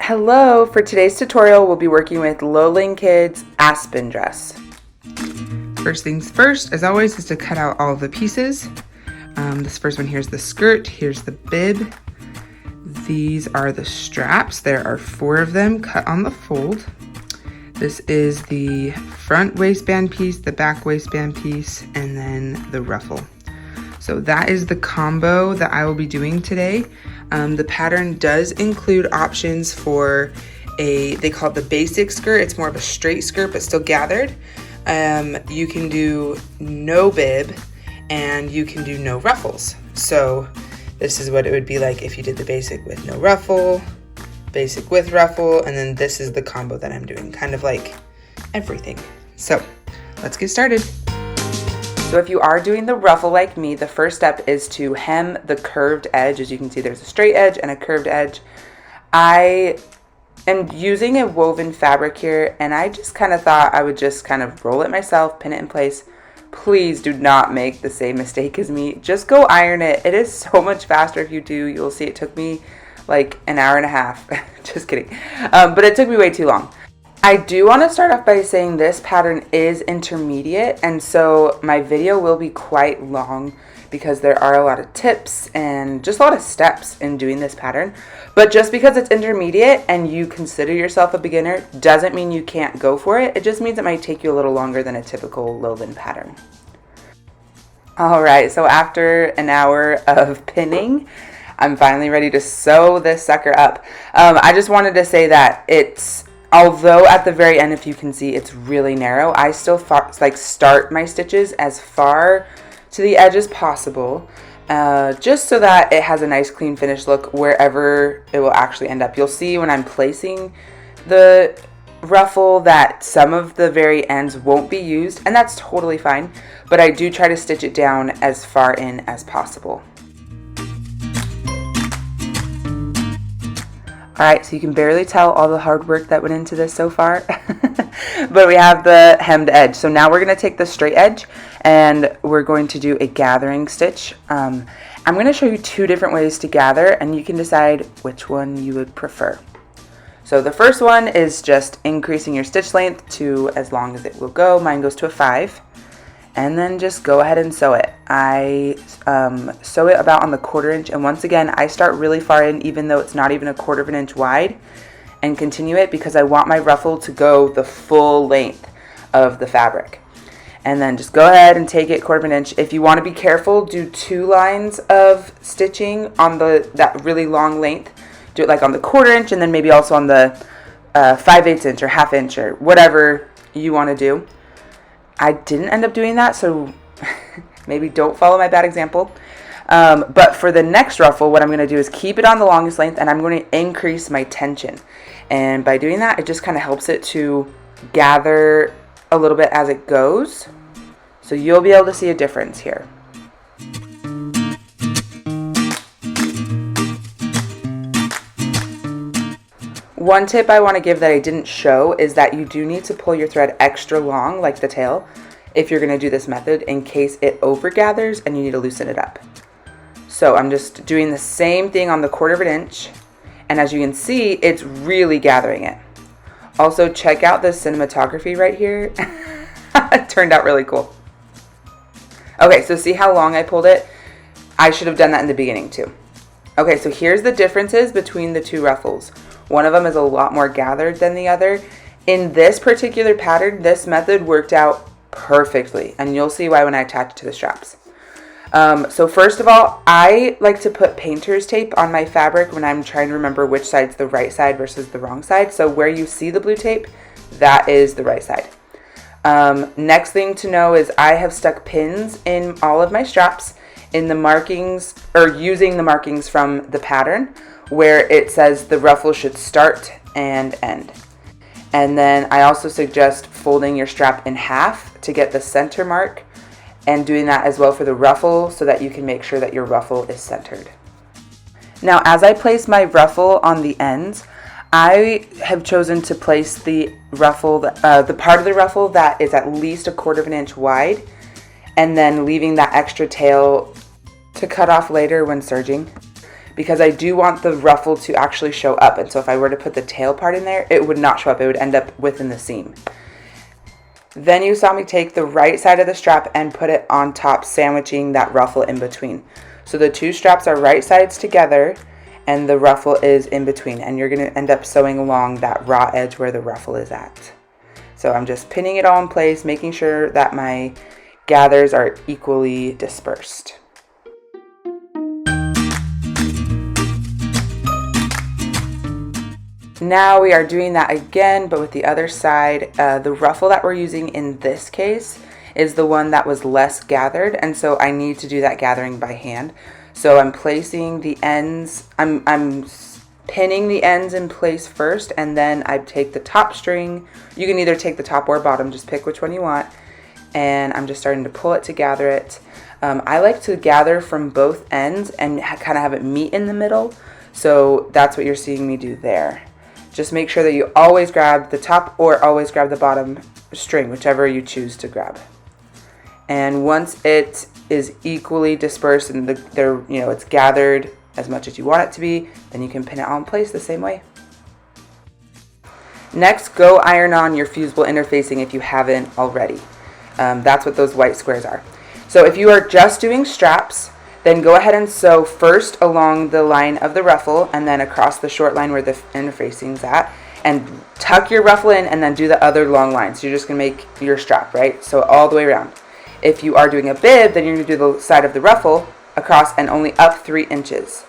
Hello, for today's tutorial we'll be working with Lowland Kids Aspen dress. First things first, as always, is to cut out all the pieces. This first one, here's the skirt, here's the bib. These are the straps. There are 4 of them cut on the fold. This is the front waistband piece, the back waistband piece, and then the ruffle. So that is the combo that I will be doing today. The pattern does include options for they call it the basic skirt. It's more of a straight skirt, but still gathered. You can do no bib and you can do no ruffles. So this is what it would be like if you did the basic with no ruffle, basic with ruffle, and then this is the combo that I'm doing, kind of like everything. So let's get started. So if you are doing the ruffle like me, the first step is to hem the curved edge. As you can see, there's a straight edge and a curved edge. I am using a woven fabric here, and I just kind of thought I would just kind of roll it myself, pin it in place. Please do not make the same mistake as me. Just go iron it. It is so much faster if you do. You'll see it took me like an hour and a half. Just kidding. But it took me way too long. I do want to start off by saying this pattern is intermediate, and so my video will be quite long because there are a lot of tips and just a lot of steps in doing this pattern. But just because it's intermediate and you consider yourself a beginner doesn't mean you can't go for it. It just means it might take you a little longer than a typical Lowland pattern. All right, so after an hour of pinning, I'm finally ready to sew this sucker up. I just wanted to say that although at the very end, if you can see, it's really narrow, I still start my stitches as far to the edge as possible, just so that it has a nice clean finish look wherever it will actually end up. You'll see when I'm placing the ruffle that some of the very ends won't be used, and that's totally fine, but I do try to stitch it down as far in as possible. Alright, so you can barely tell all the hard work that went into this so far, but we have the hemmed edge. So now we're going to take the straight edge and we're going to do a gathering stitch. I'm going to show you 2 different ways to gather, and you can decide which one you would prefer. So the first one is just increasing your stitch length to as long as it will go. Mine goes to a 5. And then just go ahead and sew it. I sew it about on the 1/4 inch, and once again I start really far in, even though it's not even a 1/4 inch wide, and continue it because I want my ruffle to go the full length of the fabric. And then just go ahead and take it 1/4 inch. If you want to be careful, do 2 lines of stitching on that really long length. Do it like on the 1/4 inch, and then maybe also on the 5/8 inch or 1/2 inch or whatever you want to do. I didn't end up doing that, so maybe don't follow my bad example. But for the next ruffle, what I'm going to do is keep it on the longest length, and I'm going to increase my tension. And by doing that, it just kind of helps it to gather a little bit as it goes. So you'll be able to see a difference here. One tip I want to give that I didn't show is that you do need to pull your thread extra long, like the tail, if you're going to do this method, in case it over gathers and you need to loosen it up. So I'm just doing the same thing on the 1/4 inch, and as you can see, it's really gathering it. Also, check out the cinematography right here. It turned out really cool. Okay, so see how long I pulled it? I should have done that in the beginning too. Okay, so here's the differences between the 2 ruffles. One of them is a lot more gathered than the other. In this particular pattern, this method worked out perfectly, and you'll see why when I attach it to the straps. So first of all, I like to put painter's tape on my fabric when I'm trying to remember which side's the right side versus the wrong side. So where you see the blue tape, that is the right side. Next thing to know is I have stuck pins in all of my straps in the markings, or using the markings from the pattern, where it says the ruffle should start and end. And then I also suggest folding your strap in half to get the center mark, and doing that as well for the ruffle so that you can make sure that your ruffle is centered. Now, as I place my ruffle on the ends, I have chosen to place the ruffle, the part of the ruffle that is at least a 1/4 inch wide, and then leaving that extra tail to cut off later when serging. because I do want the ruffle to actually show up. And so if I were to put the tail part in there, it would not show up. It would end up within the seam. Then you saw me take the right side of the strap and put it on top, sandwiching that ruffle in between. So the two straps are right sides together and the ruffle is in between, and you're going to end up sewing along that raw edge where the ruffle is at. So I'm just pinning it all in place, making sure that my gathers are equally dispersed. Now we are doing that again, but with the other side. The ruffle that we're using in this case is the one that was less gathered, and so I need to do that gathering by hand. So I'm placing the ends, I'm pinning the ends in place first, and then I take the top string. You can either take the top or bottom, just pick which one you want, and I'm just starting to pull it to gather it. I like to gather from both ends and kind of have it meet in the middle, so that's what you're seeing me do there. Just make sure that you always grab the top or always grab the bottom string, whichever you choose to grab. And once it is equally dispersed and it's gathered as much as you want it to be, then you can pin it all in place the same way. Next, go iron on your fusible interfacing if you haven't already. That's what those white squares are. So if you are just doing straps, then go ahead and sew first along the line of the ruffle and then across the short line where the interfacing is at, and tuck your ruffle in and then do the other long line. So you're just going to make your strap, right? So all the way around. If you are doing a bib, then you're going to do the side of the ruffle across and only up 3 inches.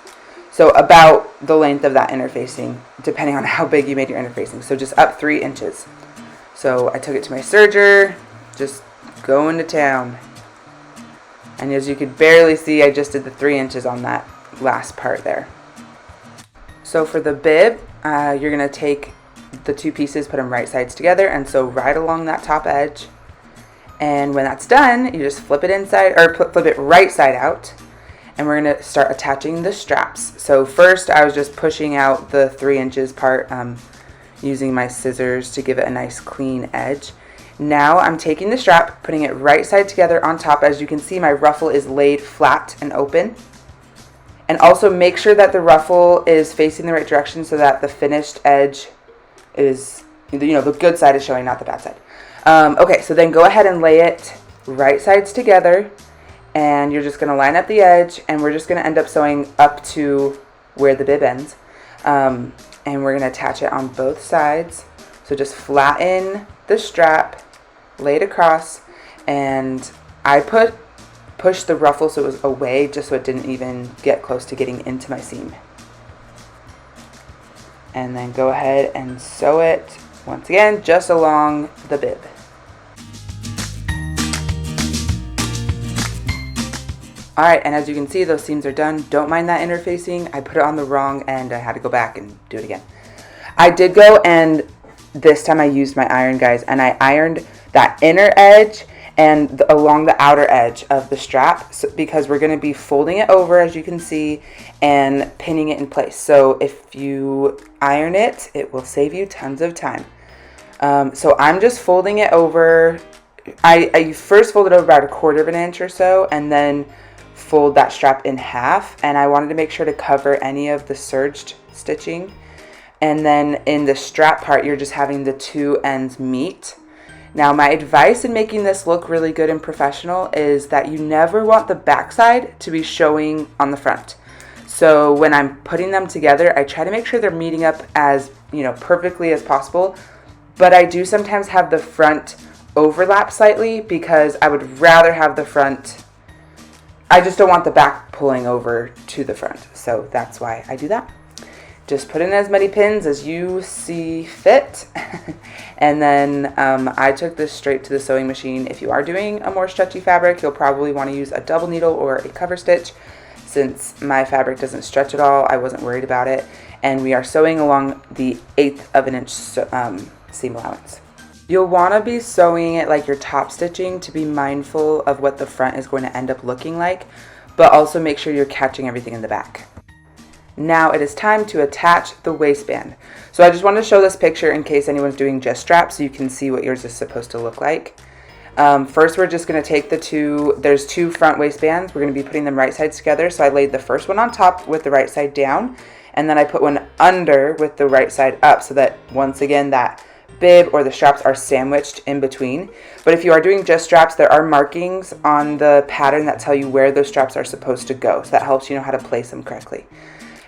So about the length of that interfacing, depending on how big you made your interfacing. So just up 3 inches. So I took it to my serger, just going to town. And as you could barely see, I just did the 3 inches on that last part there. So for the bib, you're going to take the two pieces, put them right sides together, and sew right along that top edge. And when that's done, you just flip it inside, or flip it right side out. And we're going to start attaching the straps. So first, I was just pushing out the 3 inches part, using my scissors to give it a nice clean edge. Now I'm taking the strap, putting it right side together on top. As you can see, my ruffle is laid flat and open. And also make sure that the ruffle is facing the right direction so that the finished edge is, the good side is showing, not the bad side. Okay, so then go ahead and lay it right sides together, and you're just going to line up the edge, and we're just going to end up sewing up to where the bib ends. And we're going to attach it on both sides. So just flatten the strap, lay it across, and I pushed the ruffle so it was away, just so it didn't even get close to getting into my seam. And then go ahead and sew it once again just along the bib. Alright, and as you can see, those seams are done. Don't mind that interfacing. I put it on the wrong end. I had to go back and do it again. I did go, and this time I used my iron, guys, and I ironed that inner edge and along the outer edge of the strap, because we're going to be folding it over, as you can see, and pinning it in place. So if you iron it, it will save you tons of time. So I'm just folding it over. I first folded over about 1/4 of an inch or so, and then fold that strap in half, and I wanted to make sure to cover any of the serged stitching. And then in the strap part, you're just having the two ends meet. Now, my advice in making this look really good and professional is that you never want the backside to be showing on the front. So when I'm putting them together, I try to make sure they're meeting up as, perfectly as possible. But I do sometimes have the front overlap slightly, because I would rather have the front. I just don't want the back pulling over to the front. So that's why I do that. Just put in as many pins as you see fit. And then I took this straight to the sewing machine. If you are doing a more stretchy fabric, you'll probably want to use a double needle or a cover stitch. Since my fabric doesn't stretch at all, I wasn't worried about it. And we are sewing along the 1/8 of an inch seam allowance. You'll want to be sewing it like you're top stitching to be mindful of what the front is going to end up looking like, but also make sure you're catching everything in the back. Now it is time to attach the waistband. So I just want to show this picture in case anyone's doing just straps so you can see what yours is supposed to look like. First, we're just going to take there's two front waistbands. We're going to be putting them right sides together. So I laid the first one on top with the right side down, and then I put one under with the right side up, so that once again that bib or the straps are sandwiched in between. But if you are doing just straps, there are markings on the pattern that tell you where those straps are supposed to go. So that helps you know how to place them correctly.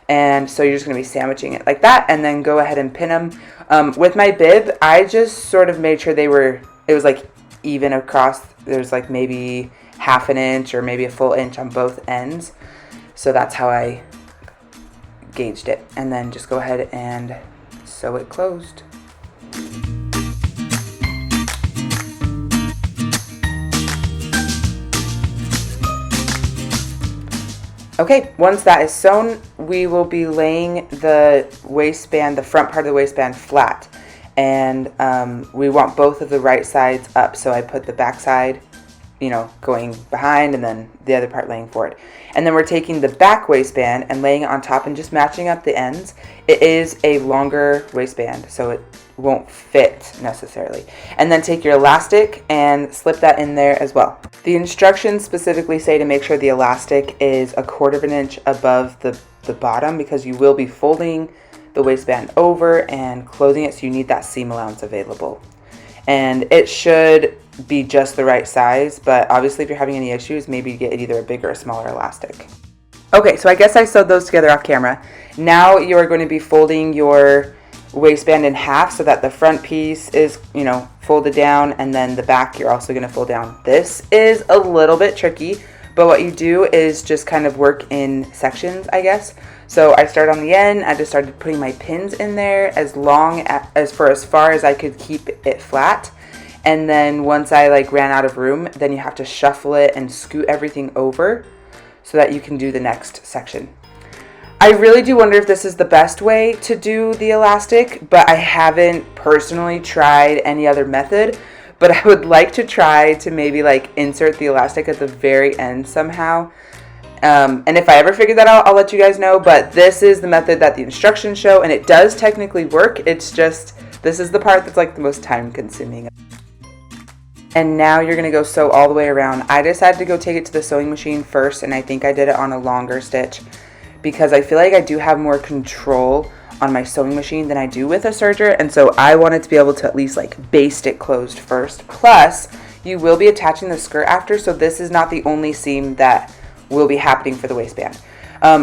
And so you're just going to be sandwiching it like that, and then go ahead and pin them. With my bib, I just sort of made sure it was like even across. There's like maybe half an inch or maybe a full inch on both ends. So that's how I gauged it. And then just go ahead and sew it closed. Okay, once that is sewn, we will be laying the waistband, the front part of the waistband, flat. And we want both of the right sides up. So I put the back side, going behind, and then the other part laying forward. And then we're taking the back waistband and laying it on top and just matching up the ends. It is a longer waistband, so it won't fit necessarily. And then take your elastic and slip that in there as well. The instructions specifically say to make sure the elastic is 1/4 of an inch above the bottom, because you will be folding the waistband over and closing it, so you need that seam allowance available. And it should be just the right size, but obviously if you're having any issues, maybe get either a bigger or smaller elastic. Okay, so I guess I sewed those together off camera. Now you are going to be folding your waistband in half so that the front piece is, folded down, and then the back you're also going to fold down. This is a little bit tricky, but what you do is just kind of work in sections, I guess. So I start on the end. I just started putting my pins in there as far as I could keep it flat. And then once I ran out of room, then you have to shuffle it and scoot everything over so that you can do the next section. I really do wonder if this is the best way to do the elastic, but I haven't personally tried any other method. But I would like to try to maybe insert the elastic at the very end somehow. And if I ever figure that out, I'll let you guys know. But this is the method that the instructions show, and it does technically work. It's just, this is the part that's the most time consuming. And now you're going to go sew all the way around. I decided to go take it to the sewing machine first, and I think I did it on a longer stitch because I feel like I do have more control on my sewing machine than I do with a serger, and so I wanted to be able to at least baste it closed first. Plus, you will be attaching the skirt after, so this is not the only seam that will be happening for the waistband.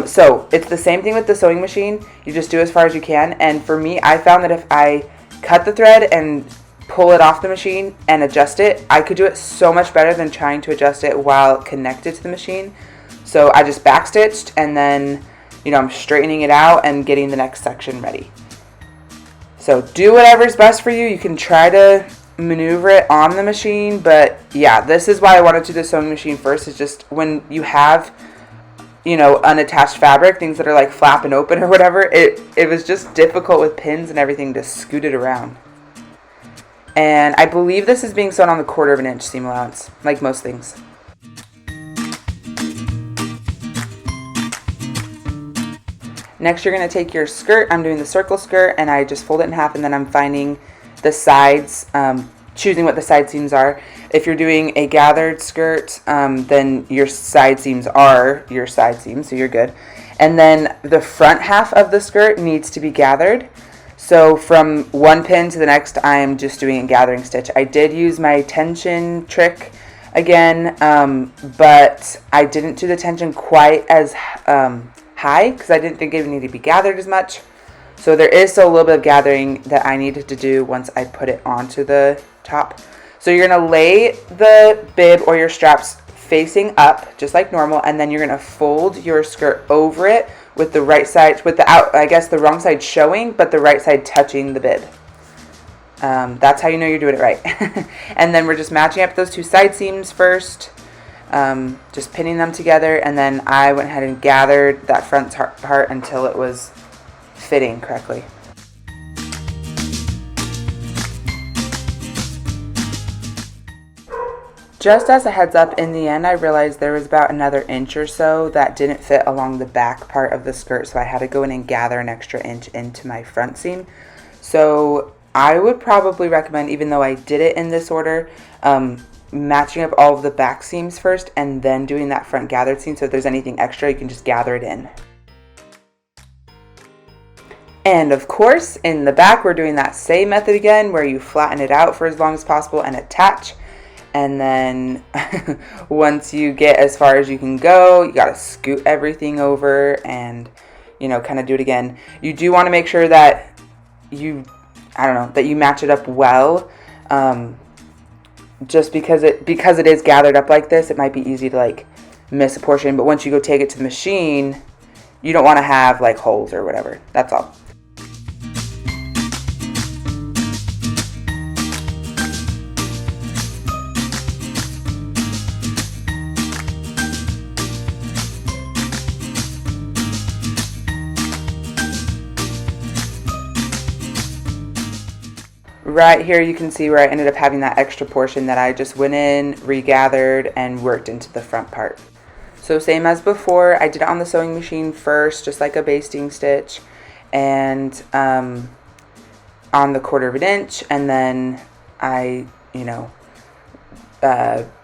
So it's the same thing with the sewing machine. You just do as far as you can, and for me, I found that if I cut the thread and pull it off the machine and adjust it, I could do it so much better than trying to adjust it while connected to the machine. So I just backstitched, and then I'm straightening it out and getting the next section ready. So do whatever's best for you. You can try to maneuver it on the machine, but yeah, this is why I wanted to do the sewing machine first. Is just when you have unattached fabric, things that are flapping open or whatever, it was just difficult with pins and everything to scoot it around. And I believe this is being sewn on the 1/4 of an inch seam allowance, like most things. Next, you're going to take your skirt. I'm doing the circle skirt, and I just fold it in half, and then I'm finding the sides, choosing what the side seams are. If you're doing a gathered skirt, then your side seams are your side seams, so you're good. And then the front half of the skirt needs to be gathered. So from one pin to the next, I'm just doing a gathering stitch. I did use my tension trick again, but I didn't do the tension quite as high because I didn't think it needed to be gathered as much. So there is still a little bit of gathering that I needed to do once I put it onto the top. So you're going to lay the bib or your straps facing up just like normal, and then you're going to fold your skirt over it with the right side, the wrong side showing, but the right side touching the bib. That's how you know you're doing it right. And then we're just matching up those two side seams first, just pinning them together, and then I went ahead and gathered that front part until it was fitting correctly. Just as a heads up, in the end I realized there was about another inch or so that didn't fit along the back part of the skirt, so I had to go in and gather an extra inch into my front seam. So I would probably recommend, even though I did it in this order, matching up all of the back seams first and then doing that front gathered seam, so if there's anything extra you can just gather it in. And of course in the back we're doing that same method again, where you flatten it out for as long as possible and attach, and then once you get as far as you can go, you got to scoot everything over and, you know, kind of do it again. You do want to make sure that you match it up well. Just because it is gathered up like this, it might be easy to like miss a portion, but once you go take it to the machine, you don't want to have like holes or whatever. That's all. Right here you can see where I ended up having that extra portion that I just went in, regathered, and worked into the front part. So same as before, I did it on the sewing machine first, just like a basting stitch, and on the 1/4 inch, and then I,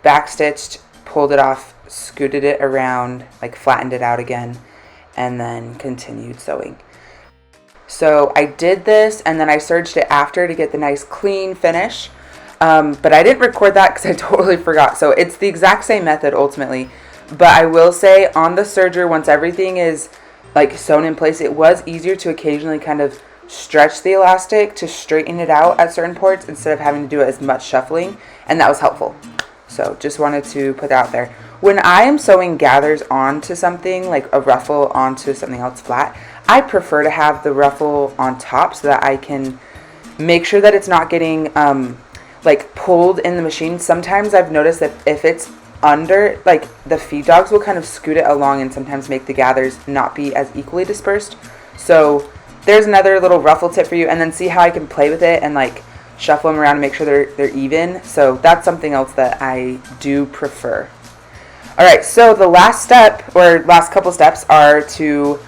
back stitched, pulled it off, scooted it around, like flattened it out again, and then continued sewing. So I did this and then I serged it after to get the nice clean finish, but I didn't record that because I totally forgot. So it's the exact same method ultimately, but I will say on the serger, once everything is like sewn in place, it was easier to occasionally kind of stretch the elastic to straighten it out at certain parts instead of having to do it as much shuffling, and that was helpful. So just wanted to put that out there. When I am sewing gathers onto something, like a ruffle onto something else flat, I prefer to have the ruffle on top so that I can make sure that it's not getting like pulled in the machine. Sometimes I've noticed that if it's under, like the feed dogs will kind of scoot it along and sometimes make the gathers not be as equally dispersed. So there's another little ruffle tip for you, and then see how I can play with it and like shuffle them around and make sure they're even. So that's something else that I do prefer. Alright, so the last step, or last couple steps, are to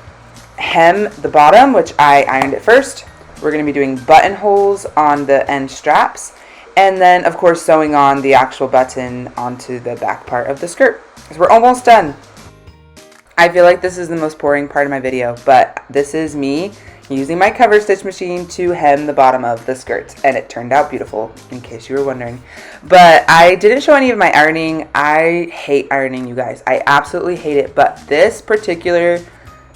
hem the bottom, which I ironed it first. We're going to be doing buttonholes on the end straps, and then of course sewing on the actual button onto the back part of the skirt. So we're almost done. I feel like this is the most boring part of my video, but this is me using my cover stitch machine to hem the bottom of the skirt, and it turned out beautiful, in case you were wondering. But I didn't show any of my ironing. I hate ironing, you guys. I absolutely hate it, but this particular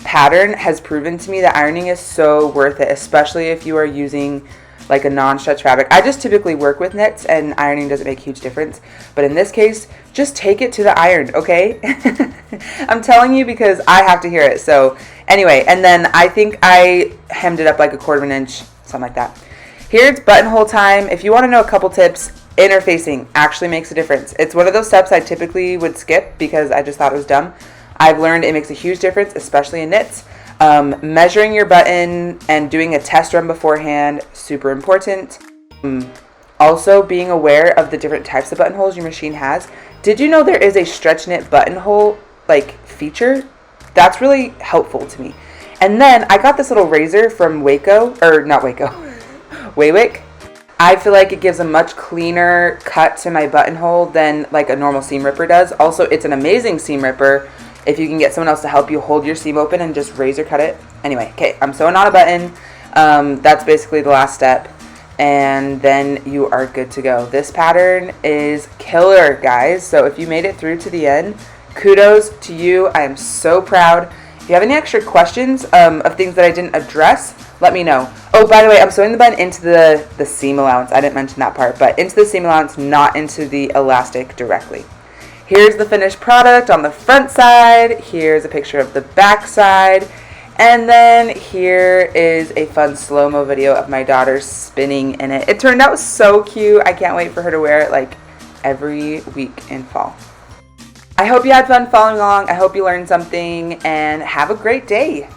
pattern has proven to me that ironing is so worth it, especially if you are using like a non-stretch fabric. I just typically work with knits and ironing doesn't make a huge difference, but in this case, just take it to the iron, okay? I'm telling you because I have to hear it. So anyway, and then I think I hemmed it up like a 1/4 inch, something like that. Here it's buttonhole time. If you want to know a couple tips, interfacing actually makes a difference. It's one of those steps I typically would skip because I just thought it was dumb. I've learned it makes a huge difference, especially in knits. Measuring your button and doing a test run beforehand, super important. Also being aware of the different types of buttonholes your machine has. Did you know there is a stretch knit buttonhole like feature? That's really helpful to me. And then I got this little razor from Waywick. I feel like it gives a much cleaner cut to my buttonhole than like a normal seam ripper does. Also, it's an amazing seam ripper if you can get someone else to help you hold your seam open and just razor cut it. Anyway, okay, I'm sewing on a button. That's basically the last step, and then you are good to go. This pattern is killer, guys. So if you made it through to the end, kudos to you. I am so proud. If you have any extra questions of things that I didn't address, let me know. Oh, by the way, I'm sewing the button into the seam allowance. I didn't mention that part, but into the seam allowance, not into the elastic directly. Here's the finished product on the front side. Here's a picture of the back side. And then here is a fun slow-mo video of my daughter spinning in it. It turned out so cute. I can't wait for her to wear it like every week in fall. I hope you had fun following along. I hope you learned something, and have a great day.